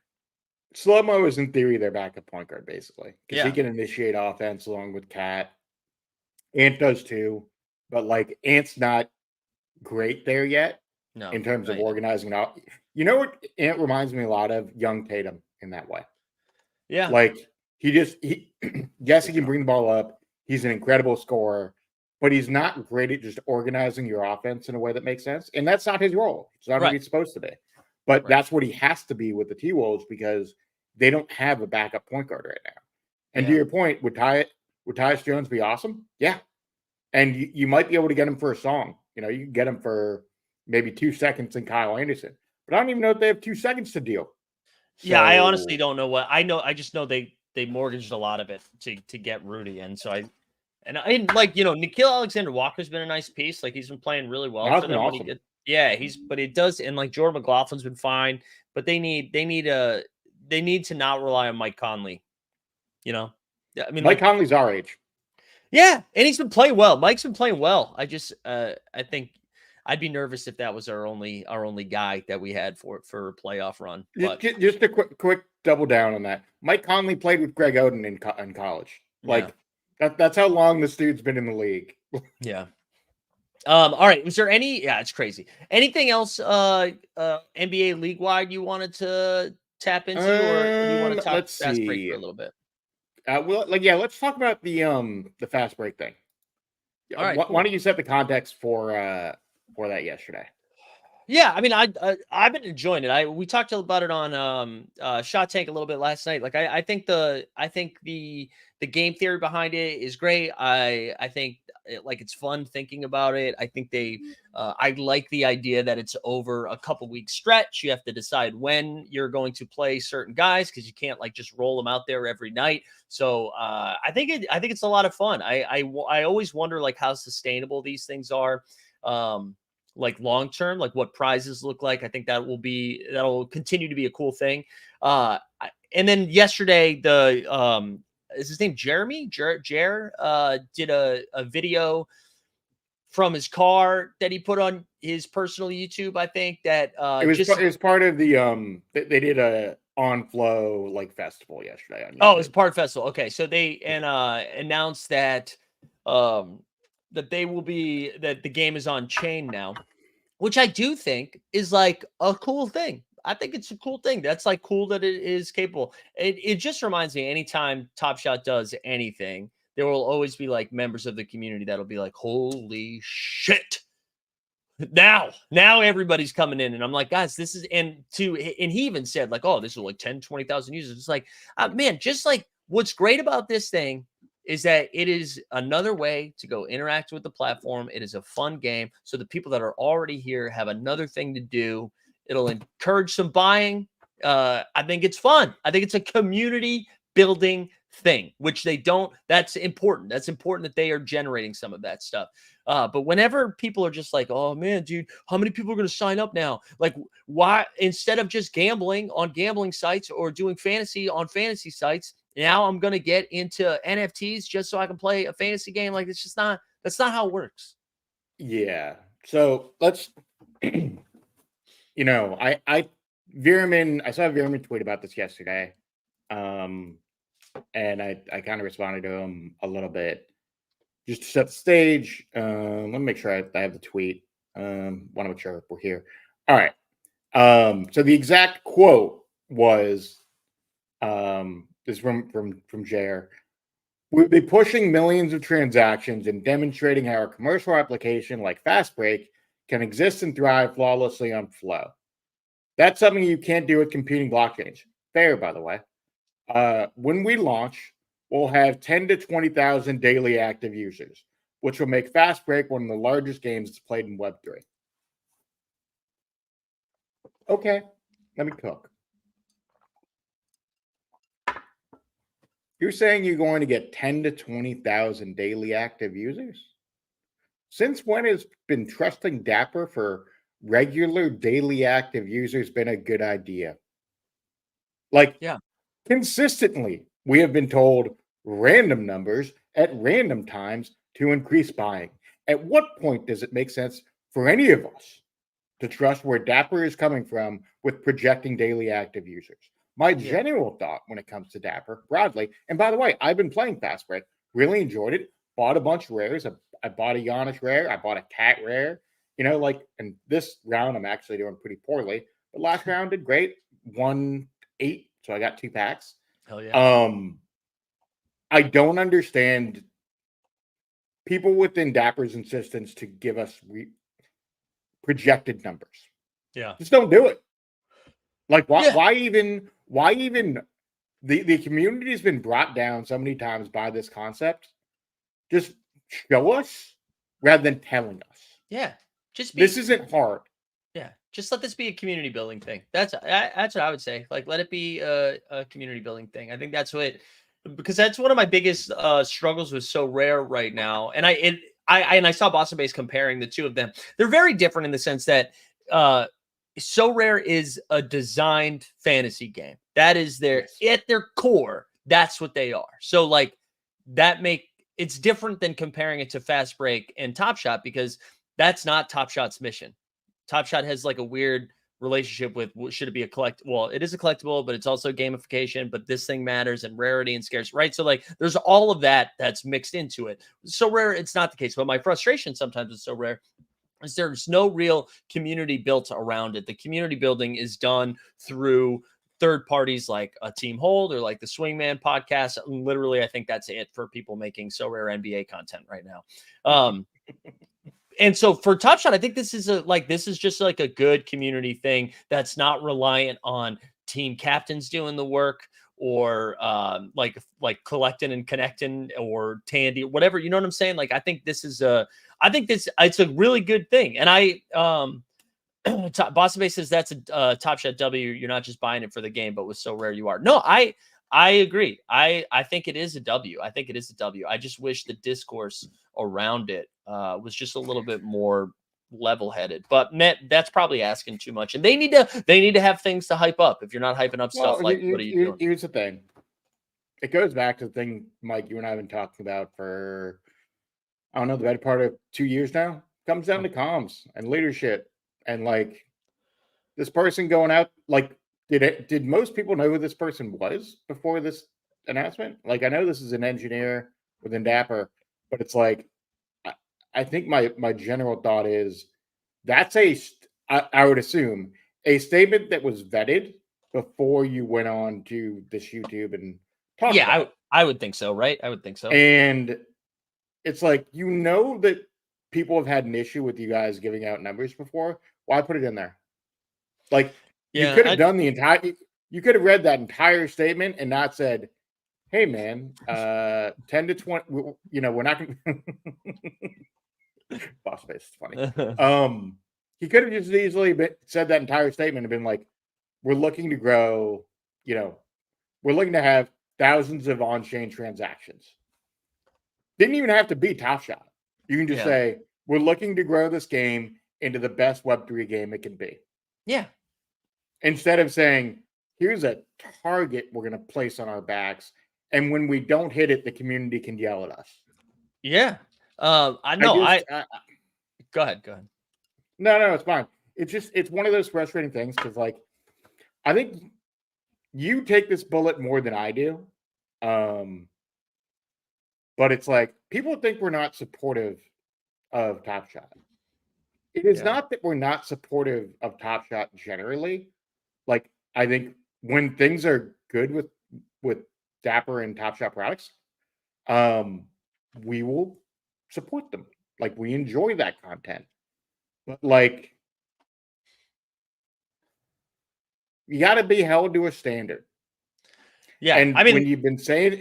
Slow-Mo is in theory their backup point guard, basically, because he can initiate offense along with Cat. Ant does too, but like Ant's not great there yet in terms of organizing out. You know what Ant reminds me a lot of? Young Tatum in that way. Yeah. Like yes, he can bring the ball up. He's an incredible scorer, but he's not great at just organizing your offense in a way that makes sense. And that's not his role. It's not what he's supposed to be. But that's what he has to be with the T-Wolves because they don't have a backup point guard right now. And to your point, would Tyus Jones be awesome? Yeah. And you might be able to get him for a song. You can get him for maybe 2 seconds in Kyle Anderson. But I don't even know if they have 2 sequends to deal. Yeah, I honestly don't know what. I just know they mortgaged a lot of it to get Rudy. And so I Nickeil Alexander-Walker's been a nice piece. Like, he's been playing really well. That's been awesome. But it does, and like Jordan McLaughlin's been fine. But they need to not rely on Mike Conley. I mean, Mike Conley's our age. Yeah, and he's been playing well. Mike's been playing well. I think I'd be nervous if that was our only guy that we had for a playoff run. But just a quick double down on that. Mike Conley played with Greg Oden in college. Like that's how long this dude's been in the league. Yeah. All right. Was there any? Yeah, it's crazy. Anything else? NBA league wide you wanted to tap into, or you want to talk fast break for a little bit? Let's talk about the fast break thing. All right. Why don't you set the context for that yesterday? Yeah, I mean, I've been enjoying it. We talked about it on Shot Tank a little bit last night. Like, I think the game theory behind it is great. I think it's fun thinking about it. I think I like the idea that it's over a couple week stretch. You have to decide when you're going to play certain guys because you can't just roll them out there every night. So I think it's a lot of fun. I always wonder how sustainable these things are. Long term, what prizes look like. I think that'll continue to be a cool thing. And then yesterday, is his name Jeremy? Did a video from his car that he put on his personal YouTube, I think, that It was part of the they did a on flow like festival yesterday on YouTube. Oh, it's part festival. Okay, so they announced that that the game is on chain now, which I do think is like a cool thing. I think it's a cool thing. That's like cool that it is capable. It just reminds me, anytime Top Shot does anything, there will always be like members of the community that'll be like, holy shit. Now everybody's coming in, and I'm like, guys, this is, and he even said like, oh, this is like 10, 20,000 users. It's like, man, just like what's great about this thing is that it is another way to go interact with the platform. It is a fun game. So the people that are already here have another thing to do. It'll encourage some buying. I think it's fun. I think it's a community building thing, which they don't. That's important. That's important that they are generating some of that stuff. But whenever people are just like, oh man, dude, how many people are going to sign up now? Like, why, instead of just gambling on gambling sites or doing fantasy on fantasy sites, now I'm going to get into NFTs just so I can play a fantasy game? Like, it's just not, that's not how it works. Yeah. So let's, I saw Veerman tweet about this yesterday. And I kind of responded to him a little bit just to set the stage. Let me make sure I have the tweet. Want to make sure we're here. All right. So the exact quote was, this is from JR. We'll be pushing millions of transactions and demonstrating how a commercial application like Fastbreak can exist and thrive flawlessly on Flow. That's something you can't do with competing blockchains. Fair, by the way. When we launch, we'll have 10 to 20,000 daily active users, which will make Fastbreak one of the largest games that's played in Web3. Okay, let me cook. You're saying you're going to get 10 to 20,000 daily active users? Since when has been trusting Dapper for regular daily active users been a good idea? Like, yeah, consistently, we have been told random numbers at random times to increase buying. At what point does it make sense for any of us to trust where Dapper is coming from with projecting daily active users? My general thought when it comes to Dapper broadly, and by the way, I've been playing Fastbreak, really enjoyed it, bought a bunch of rares. I bought a Giannis rare, I bought a Cat rare, and this round I'm actually doing pretty poorly, but last round did great, won 8, so I got 2 packs. Hell yeah. I don't understand people within Dapper's insistence to give us projected numbers. Yeah. Just don't do it. Like, why even the community has been brought down so many times by this concept. Just show us rather than telling us. Yeah. This isn't hard. Yeah. Just let this be a community building thing. That's what I would say. Like, let it be a community building thing. I think that's because that's one of my biggest struggles with So Rare right now. And I saw Boston Base comparing the two of them. They're very different in the sense that So Rare is a designed fantasy game. That is at their core. That's what they are. So like it's different than comparing it to Fast Break and Top Shot, because that's not Top Shot's mission. Top Shot has like a weird relationship with, should it be a well, it is a collectible, but it's also gamification, but this thing matters, and rarity and scarce, right? So like there's all of that that's mixed into it. So Rare, it's not the case. But my frustration sometimes with So Rare is there's no real community built around it. The community building is done through third parties like a Team Hold or like the Swingman podcast. Literally, I think that's it for people making So Rare NBA content right now. And so for Top Shot, I think this is just like a good community thing that's not reliant on team captains doing the work, or like collecting and connecting, or Tandy, whatever. You know what I'm saying? Like, I think it's a really good thing. And Boston Base says that's a Top Shot W. You're not just buying it for the game, but with So Rare you are. No, I agree. I think it is a W. I think it is a W. I just wish the discourse around it was just a little bit more level-headed. But that's probably asking too much. And they need to have things to hype up. If you're not hyping up stuff, like, what are you doing? Here's the thing. it goes back to the thing, Mike, you and I have been talking about for, I don't know, the better part of 2 years now. Comes down to comms and leadership. And like this person going out, like, did most people know who this person was before this announcement? Like, I know this is an engineer within Dapper, but it's like, I think my general thought is that's I would assume a statement that was vetted before you went on to this YouTube and talked about it. I would think so, right? I would think so. And it's like, you know that people have had an issue with you guys giving out numbers before. Why put it in there? Like, you could have done you could have read that entire statement and not said, hey man, 10 to 20, you know, we're not going to boss face is funny. He could have just easily said that entire statement and been like, we're looking to grow, you know, we're looking to have thousands of on-chain transactions. Didn't even have to be Top Shot. You can just say, we're looking to grow this game into the best Web3 game it can be. Yeah. Instead of saying, here's a target we're going to place on our backs, and when we don't hit it, the community can yell at us. Yeah. I know. Go ahead. No, it's fine. It's one of those frustrating things because, like, I think you take this bullet more than I do. But it's like, people think we're not supportive of Top Shot. It is not that we're not supportive of Top Shot generally. Like, I think when things are good with Dapper and Top Shot products, we will support them. Like, we enjoy that content. But like, you got to be held to a standard. Yeah, and I mean, when you've been saying,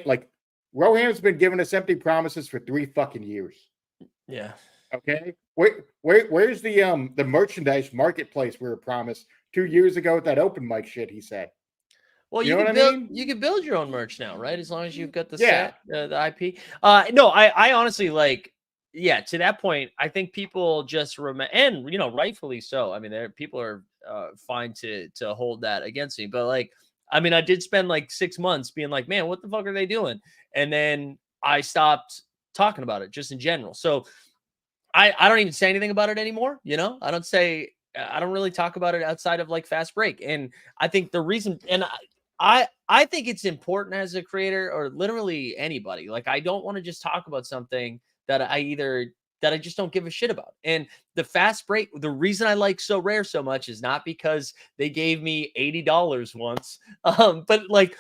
like, Roham's been giving us empty promises for 3 fucking years. Yeah. Okay. Where's the merchandise marketplace we were promised 2 years ago with that open mic shit he said? Well, you can build your own merch now, right? As long as you've got the set, the IP. No, I honestly, like, to that point, I think people just remember, and you know, rightfully so. I mean, people are fine to hold that against me, but like, I mean, I did spend like 6 months being like, man, what the fuck are they doing? And then I stopped talking about it just in general. So I don't even say anything about it anymore. You know, I don't really talk about it outside of like Fast Break. And I think the reason, and I think it's important as a creator or literally anybody, like, I don't want to just talk about something that I just don't give a shit about. And the Fast Break, the reason I like So Rare so much is not because they gave me $80 once, but like,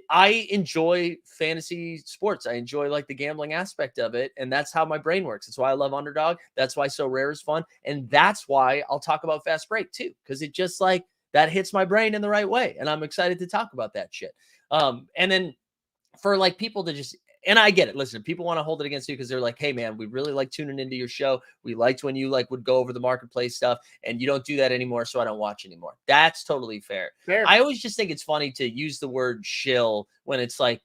I enjoy fantasy sports. I enjoy like the gambling aspect of it. And that's how my brain works. That's why I love Underdog. That's why So Rare is fun. And that's why I'll talk about Fast Break too. Cause it just like, that hits my brain in the right way. And I'm excited to talk about that shit. And then for like people to just, and I get it. Listen, people want to hold it against you because they're like, hey man, we really like tuning into your show. We liked when you like would go over the marketplace stuff and you don't do that anymore. So I don't watch anymore. That's totally fair. I always just think it's funny to use the word shill when it's like,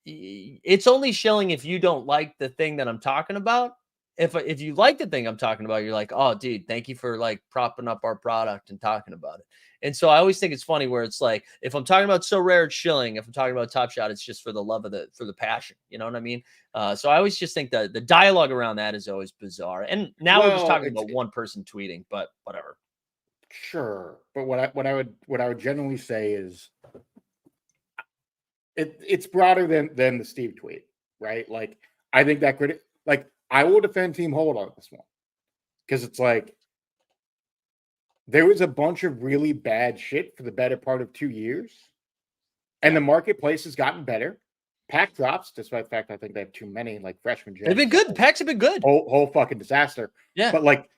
it's only shilling if you don't like the thing that I'm talking about. If you like the thing I'm talking about, you're like, oh, dude, thank you for like propping up our product and talking about it. And so I always think it's funny where it's like, if I'm talking about So Rare, it's shilling. If I'm talking about Top Shot, it's just for the love of for the passion. You know what I mean? So I always just think that the dialogue around that is always bizarre. And now we're just talking about one person tweeting, but whatever. Sure, but what I would generally say is it's broader than the Steve tweet, right? Like, I think that like, I will defend Team Hold on this one because it's like there was a bunch of really bad shit for the better part of 2 years, and the marketplace has gotten better. Pack drops, despite the fact I think they have too many like freshman. They've been good. The packs have been good. Whole fucking disaster. Yeah, but like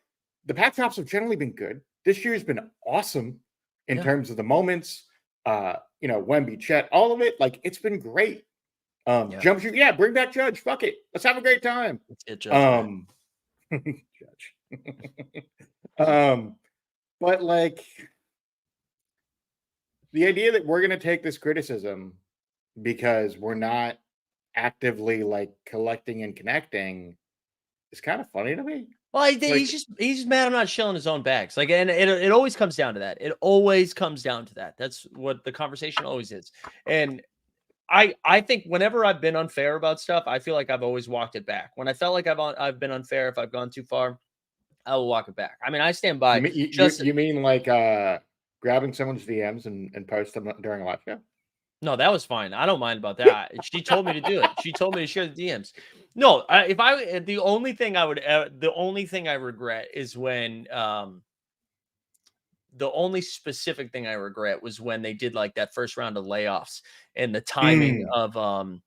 the pack drops have generally been good. This year's been awesome in terms of the moments. You know, Wemby, Chet, all of it. Like, it's been great. Jump shoot, bring back Judge. Fuck it, let's have a great time. Judge. But like, the idea that we're gonna take this criticism because we're not actively like collecting and connecting is kind of funny to me. Well, I think he's just mad I'm not shilling his own bags. Like, and it always comes down to that. It always comes down to that. That's what the conversation always is. And I think whenever I've been unfair about stuff, I feel like I've always walked it back. When I felt like I've been unfair, if I've gone too far, I will walk it back. I mean, I stand You by mean just you mean like grabbing someone's DMs and post them during a live show? no, that was fine. I don't mind about that. She told me to do it. She told me to share the DMs. No, if I the only thing I would the only thing I regret is when the only specific thing I regret was when they did like that first round of layoffs and the timing Mm.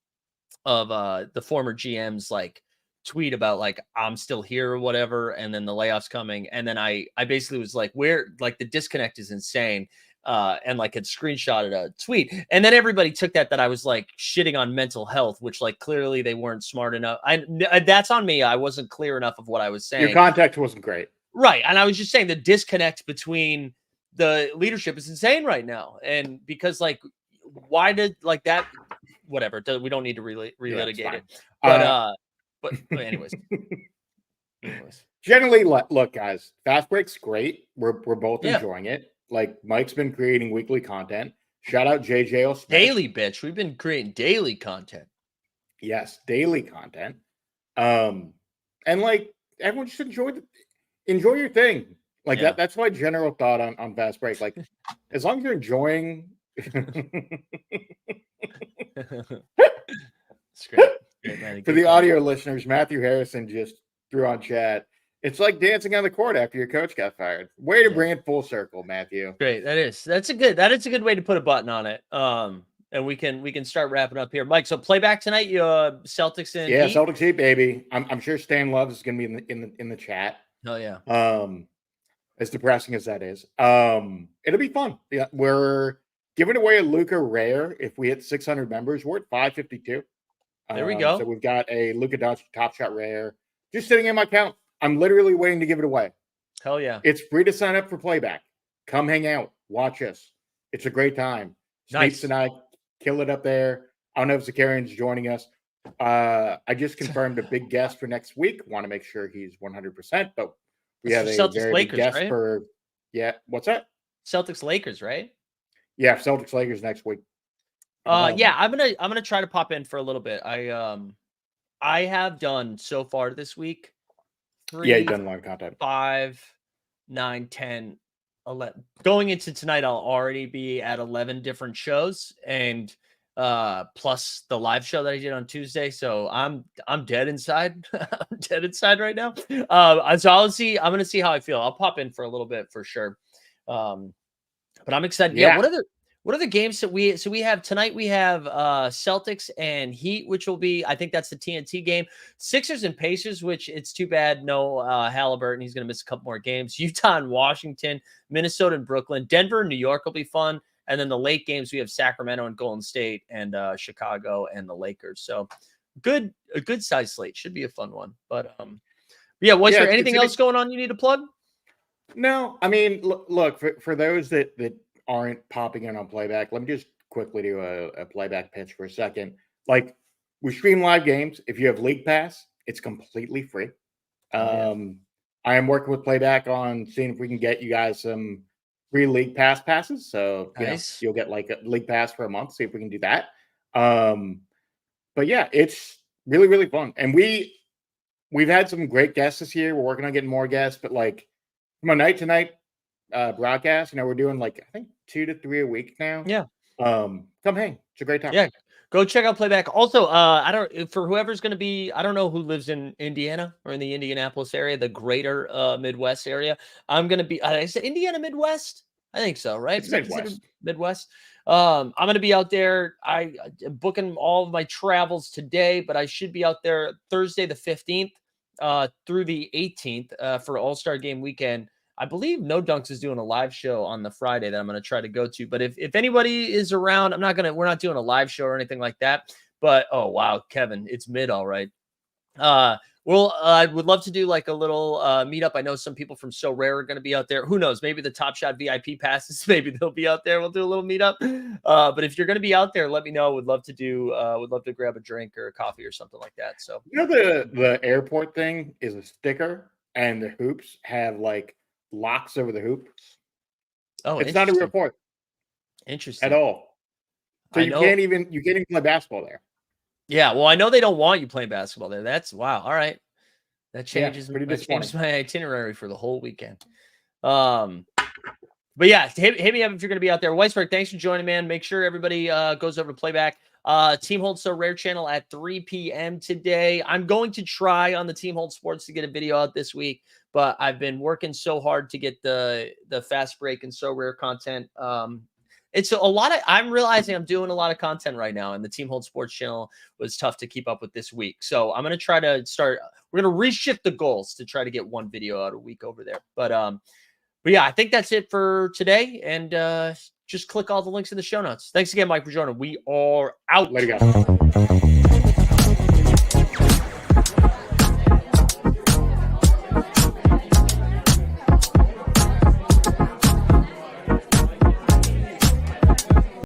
of the former GM's like tweet about like I'm still here or whatever, and then the layoffs coming, and then I basically was like, where like the disconnect is insane. And like had screenshotted a tweet, and then everybody took that I was like shitting on mental health, which like clearly they weren't smart enough. That's on me. I wasn't clear enough of what I was Your saying. context wasn't great. Right. And I was just saying the disconnect between the leadership is insane right now. And because like why did like that whatever, we don't need to Yeah, it's relitigate fine. it. But anyways. Generally, look, guys, Fast Break's great. We're both Yeah. enjoying it. Like Mike's been creating weekly content. Shout out JJ Smith. Daily, bitch. We've been creating daily content. Yes, daily content. And like everyone just enjoy your thing. Like Yeah. that's my general thought on Fast Break. Like as long as you're enjoying It's great. Great, man. for the audio listeners, Matthew Harrison just threw on chat. It's like dancing on the court after your coach got fired. Way to bring it full circle, Matthew. Great. That is a good way to put a button on it. And we can start wrapping up here. Mike, so playback tonight, you Celtics and Yeah, Heat? Celtics Heat, baby. I'm sure Stan Loves is gonna be in the chat. Oh yeah. As depressing as that is. It'll be fun. Yeah, we're giving away a Luka Rare. If we hit 600 members, we're at 552. There we go. So we've got a Luka Doncic Top Shot Rare just sitting in my account. I'm literally waiting to give it away. Hell yeah. It's free to sign up for playback. Come hang out. Watch us. It's a great time. Nice. Snakes and I kill it up there. I don't know if Zakarian's joining us. I just confirmed a big guest for next week. Want to make sure he's 100%, but we have a Celtics very Lakers, big guest right? for what's that? Celtics Lakers, right? Yeah, Celtics Lakers next week. Yeah, I'm gonna try to pop in for a little bit. I have done so far this week 3, you've done a lot of content. 5, 9, 10, 11. Going into tonight, I'll already be at 11 different shows, and plus the live show that I did on Tuesday. So I'm dead inside. I'm dead inside right now. So I'm gonna see how I feel. I'll pop in for a little bit for sure. But I'm excited. Yeah. What are the games that we have tonight? We have Celtics and Heat, which will be, I think that's the TNT game. Sixers and Pacers, which it's too bad no Halliburton. He's going to miss a couple more games. Utah and Washington, Minnesota and Brooklyn, Denver and New York will be fun. And then the late games, we have Sacramento and Golden State and Chicago and the Lakers. So a good size slate. Should be a fun one. But was there anything else going on you need to plug? No, I mean, look for those that aren't popping in on playback. Let me just quickly do a playback pitch for a second. Like we stream live games. If you have League Pass, it's completely free. I am working with playback on seeing if we can get you guys some free League Pass passes. So nice. You'll get like a League Pass for a month. See if we can do that. But yeah, it's really, really fun. And we've had some great guests this year. We're working on getting more guests, but like from a night to night broadcast, we're doing like I think 2 to 3 a week now. Yeah. Come hang. It's a great time. Yeah. Go check out playback. Also, for whoever's going to be, I don't know who lives in Indiana or in the Indianapolis area, the greater Midwest area. I'm going to be, I said Indiana Midwest. I think so, right? It's Midwest. Midwest. I'm going to be out there. I'm booking all of my travels today, but I should be out there Thursday, the 15th through the 18th for All-Star Game weekend. I believe No Dunks is doing a live show on the Friday that I'm going to try to go to. But if anybody is around, we're not doing a live show or anything like that. But, oh, wow, Kevin, it's mid, all right. I would love to do like a little meetup. I know some people from So Rare are going to be out there. Who knows? Maybe the Top Shot VIP passes, maybe they'll be out there. We'll do a little meetup. But if you're going to be out there, let me know. Would love to grab a drink or a coffee or something like that. So, the airport thing is a sticker and the hoops have like locks over the hoop. Oh, it's not a real port. Interesting at all. So I you know. can't even play basketball there. Yeah, well, I know they don't want you playing basketball there. That's wow. All right, that changes. Pretty That changes disappointing. my itinerary for the whole weekend. But yeah, hit me up if you're going to be out there. Weisberg, thanks for joining, man. Make sure everybody goes over to Playback. Team Hold So Rare channel at 3 p.m. today. I'm going to try on the Team Hold Sports to get a video out this week, but I've been working so hard to get the fast break and So Rare content. It's a lot of, I'm realizing I'm doing a lot of content right now, and the Team Hold Sports channel was tough to keep up with this week. So I'm going to try to start, we're going to reshift the goals to try to get one video out a week over there. But yeah, I think that's it for today. And just click all the links in the show notes. Thanks again, Mike, for joining. We are out. Let it go.